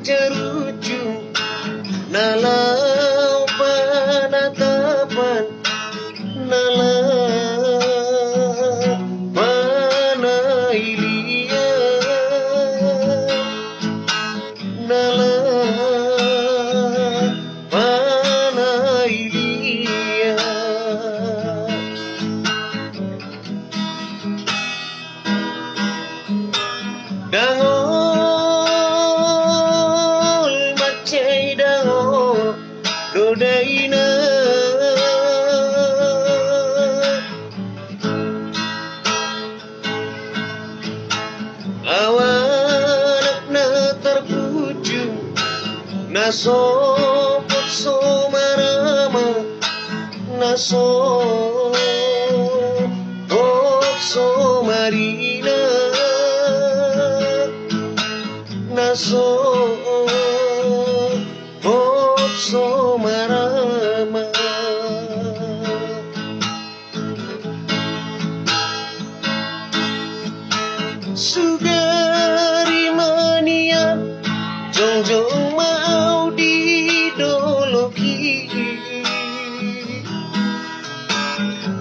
cerucu nalau penatapan nalau panailia nalau panailia dangol macai dangol dodaina awanakna terpuju nasopot somarama nasopot somarina nasopot somarama sugari mania jongjong mau didoloki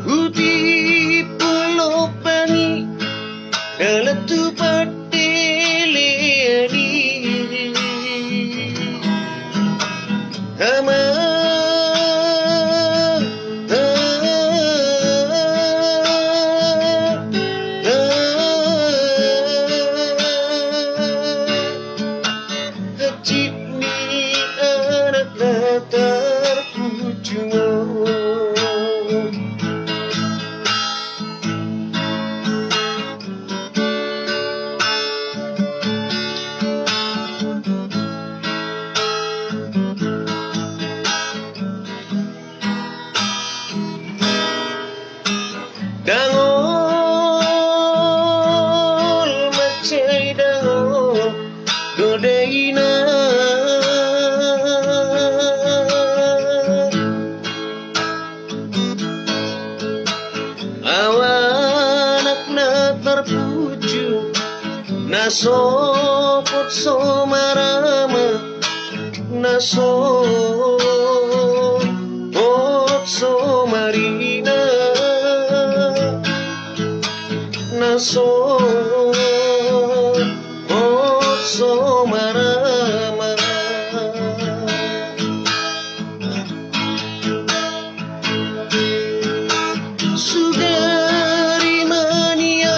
uti pelopani daletu pateleani ama Jipni anak terpuju dangol macai dangol dodaina awanakna terpuju nasopot somarama nasopot somarina nasopot somarama sugari mania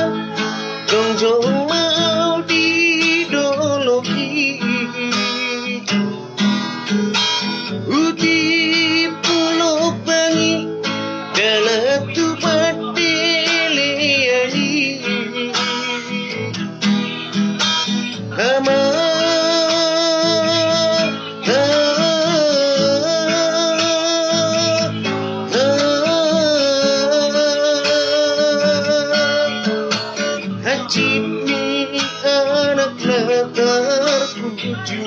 jongjong mau didoloki uti pulau bangi daletu pateleani ama Jipni anak terpuju